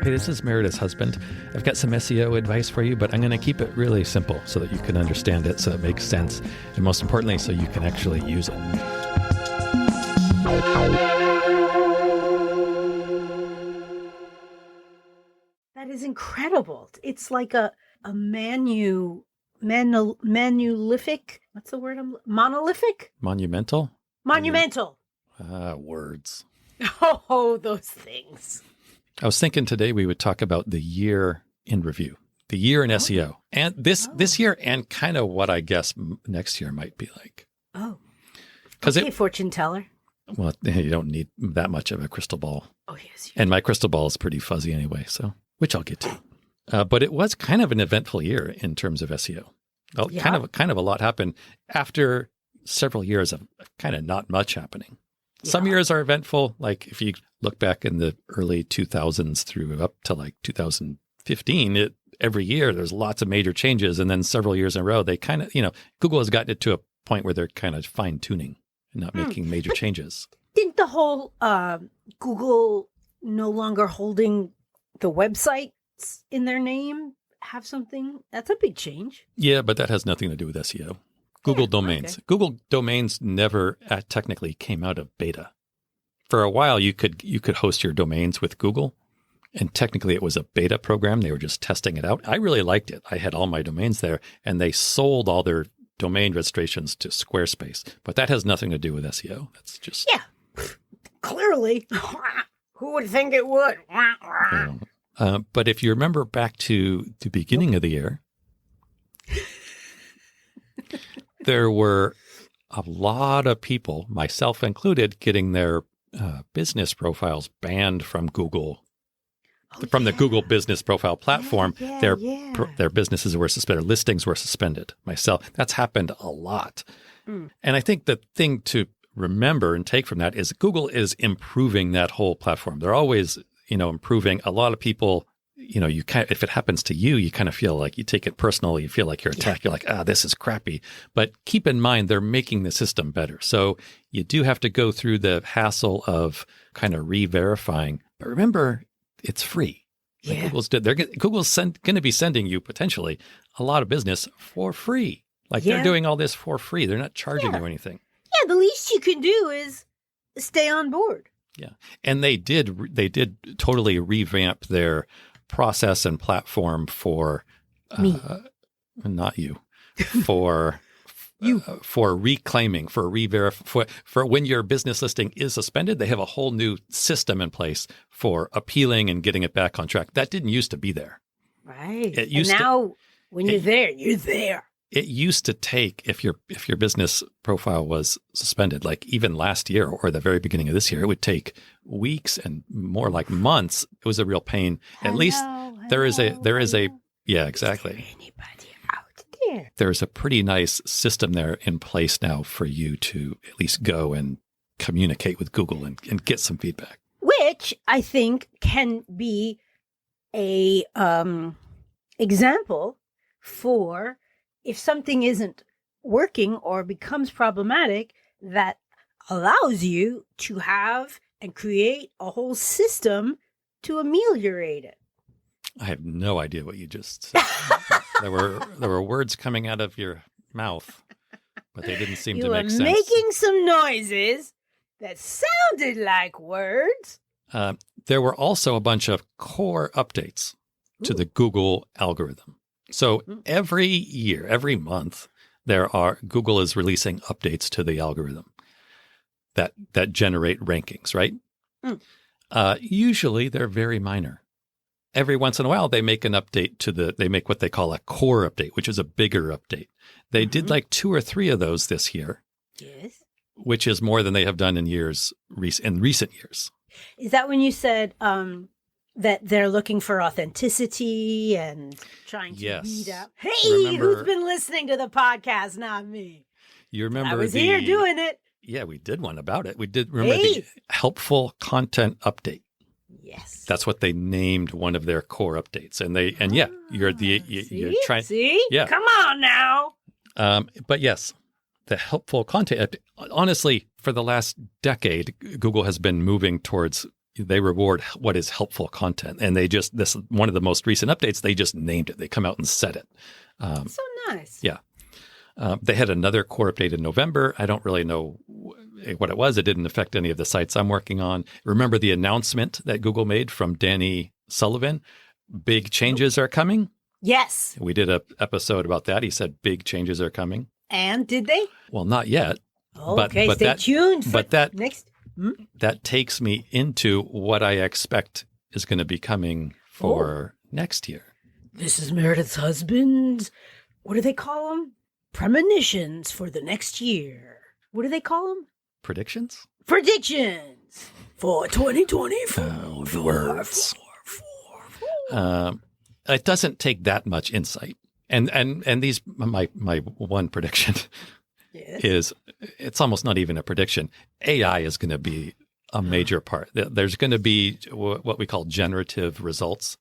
Hey, this is Meredith's husband. I've got some SEO advice for you, but I'm going to keep it really simple so that you can understand it, so it makes sense, and most importantly, so you can actually use it. That is incredible. It's like a monolithic. What's the word? Monolithic? Monumental? Monumental. Words. Oh, those things. I was thinking today we would talk about the year in review, the year in SEO, and this year, and kind of what I guess next year might be like. Oh, okay, fortune teller. Well, you don't need that much of a crystal ball. Oh, yes. And my crystal ball is pretty fuzzy anyway, so which I'll get to. But it was kind of an eventful year in terms of SEO. Well, Yeah. kind of a lot happened after several years of kind of not much happening. Some years are eventful, like if you look back in the early 2000s through up to like 2015, every year there's lots of major changes. And then several years in a row, they kind of, Google has gotten it to a point where they're kind of fine tuning and not making major changes. Didn't the whole Google no longer holding the websites in their name have something? That's a big change. Yeah, but that has nothing to do with SEO. Google domains. Okay. Google domains never technically came out of beta. For a while, you could host your domains with Google, and technically it was a beta program. They were just testing it out. I really liked it. I had all my domains there, and they sold all their domain registrations to Squarespace. But that has nothing to do with SEO. That's just Clearly. Who would think it would? But if you remember back to the beginning of the year, there were a lot of people, myself included, getting their business profiles banned from Google, from the Google Business Profile platform. Their businesses were suspended, listings were suspended. That's happened a lot. And I think the thing to remember and take from that is Google is improving that whole platform. They're always, improving. A lot of people, if it happens to you, you kind of feel like you take it personal. You feel like you're attacked. You're like, this is crappy. But keep in mind, they're making the system better. So you do have to go through the hassle of kind of re-verifying. But remember, it's free. Like Google's going to be sending you potentially a lot of business for free. Like they're doing all this for free. They're not charging you anything. Yeah, the least you can do is stay on board. Yeah. And they did totally revamp their process and platform for me, not you, for you, for reclaiming, for for when your business listing is suspended. They have a whole new system in place for appealing and getting it back on track. That didn't used to be there. Right. When you're there, you're there. It used to take, if your business profile was suspended, like even last year or the very beginning of this year, it would take weeks and more like months. It was a real pain. At least there is a yeah, exactly. Is there anybody out there? There's a pretty nice system there in place now for you to at least go and communicate with Google and get some feedback. Which I think can be a example for if something isn't working or becomes problematic, that allows you to have and create a whole system to ameliorate it. I have no idea what you just said. There were words coming out of your mouth, but they didn't seem to make sense. You were making some noises that sounded like words. There were also a bunch of core updates to the Google algorithm. So every year, every month, Google is releasing updates to the algorithm that generate rankings, right? Usually they're very minor. Every once in a while, they make an update they make what they call a core update, which is a bigger update. They did like 2 or 3 of those this year. Yes. Which is more than they have done in recent years. Is that when you said that they're looking for authenticity and trying to weed out? Hey, who's been listening to the podcast? Not me. You remember I was here doing it. Yeah, we did one about it. We did remember the helpful content update. Yes. That's what they named one of their core updates. You're trying. See? Yeah. Come on now. But yes, the helpful content. Honestly, for the last decade, Google has been moving towards they reward what is helpful content. And this one of the most recent updates, they just named it. They come out and said it. So nice. Yeah. They had another core update in November. I don't really know what it was. It didn't affect any of the sites I'm working on. Remember the announcement that Google made from Danny Sullivan? Big changes are coming. Yes. We did an episode about that. He said big changes are coming. And did they? Well, not yet. Okay, stay tuned. That takes me into what I expect is going to be coming for next year. This is Meredith's husband's, what do they call them? Premonitions for the next year. What do they call them? Predictions? Predictions for 2024. Words. It doesn't take that much insight. And these, my one prediction is, it's almost not even a prediction. AI is going to be a major part. There's going to be what we call generative results.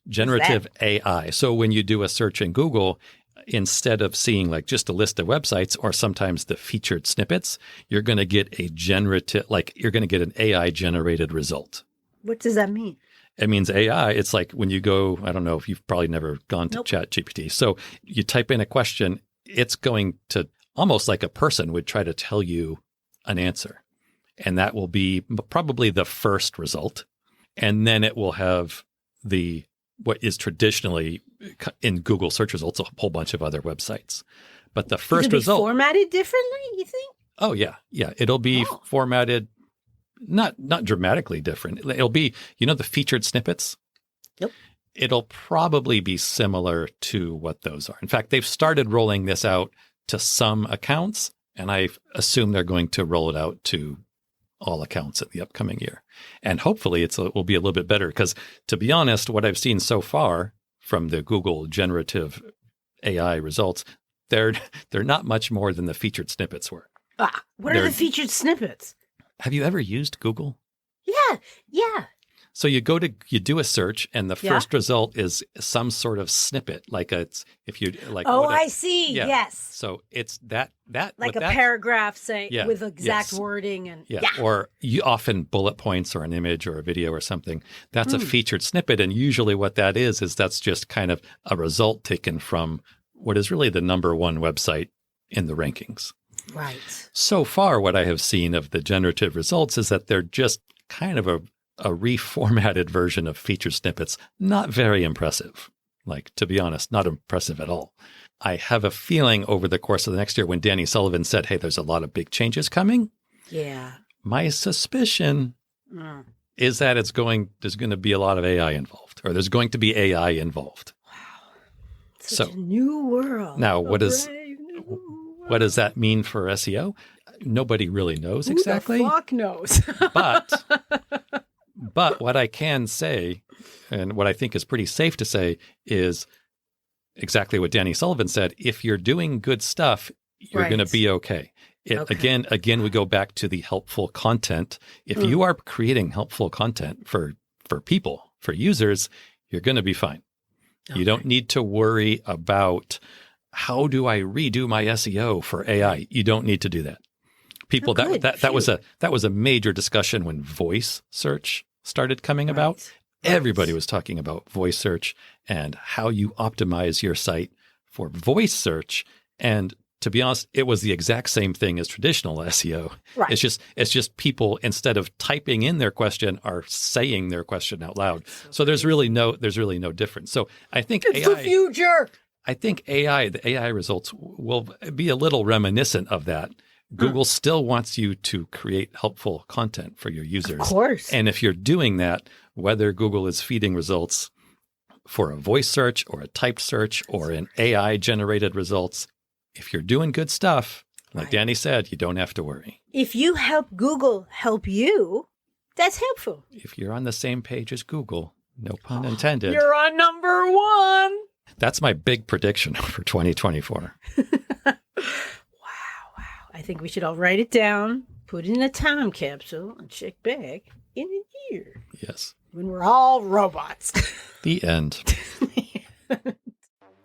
Generative AI. So when you do a search in Google, instead of seeing like just a list of websites or sometimes the featured snippets, you're going to get you're going to get an AI generated result. What does that mean? It means AI. It's like when you go, I don't know if you've probably never gone to ChatGPT. So you type in a question, it's going to almost like a person would try to tell you an answer. And that will be probably the first result. And then it will have what is traditionally in Google search results, a whole bunch of other websites. But the first result formatted differently, you think? Oh yeah. Yeah. It'll be formatted not dramatically different. It'll be, the featured snippets. Yep. It'll probably be similar to what those are. In fact, they've started rolling this out to some accounts, and I assume they're going to roll it out to all accounts at the upcoming year. And hopefully it will be a little bit better because, to be honest, what I've seen so far from the Google generative AI results, they're not much more than the featured snippets were. What are the featured snippets? Have you ever used Google? Yeah. So you do a search, and the first result is some sort of snippet, I see. Yeah. Yes. So it's that like a paragraph, with exact wording and or you often bullet points or an image or a video or something. That's a featured snippet, and usually what that is that's just kind of a result taken from what is really the number one website in the rankings. Right. So far, what I have seen of the generative results is that they're just kind of a reformatted version of featured snippets. Not very impressive. To be honest, not impressive at all. I have a feeling over the course of the next year when Danny Sullivan said, hey, there's a lot of big changes coming. Yeah. My suspicion is that there's going to be a lot of AI involved, or there's going to be AI involved. Wow. Such a new world. Now, what does that mean for SEO? Nobody really knows exactly. Who the fuck knows? But what I can say, and what I think is pretty safe to say, is exactly what Danny Sullivan said. If you're doing good stuff, you're going to be okay. Again, we go back to the helpful content. If you are creating helpful content for people, for users, you're going to be fine. Okay. You don't need to worry about how do I redo my SEO for AI. You don't need to do that. People, that was a major discussion when voice search started coming about. Everybody was talking about voice search and how you optimize your site for voice search. And to be honest, it was the exact same thing as traditional SEO. Right. It's just people, instead of typing in their question, are saying their question out loud. So there's really no difference. So I think it's the future. I think the AI results will be a little reminiscent of that. Google still wants you to create helpful content for your users. Of course. And if you're doing that, whether Google is feeding results for a voice search or a typed search or an AI-generated results, if you're doing good stuff, like Danny said, you don't have to worry. If you help Google help you, that's helpful. If you're on the same page as Google, no pun intended. You're on number one. That's my big prediction for 2024. I think we should all write it down, put it in a time capsule, and check back in a year. Yes. When we're all robots. The end.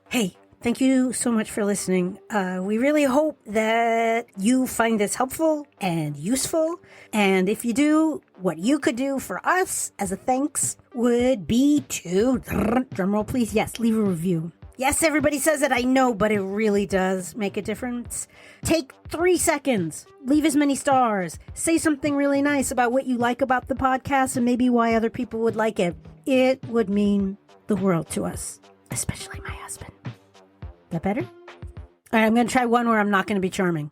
Hey, Thank you so much for listening. We really hope that you find this helpful and useful. And if you do, what you could do for us as a thanks would be to, drumroll please, yes, leave a review. Yes, everybody says it, I know, but it really does make a difference. Take 3 seconds, leave as many stars, say something really nice about what you like about the podcast and maybe why other people would like it. It would mean the world to us, especially my husband. That better? All right, I'm going to try one where I'm not going to be charming.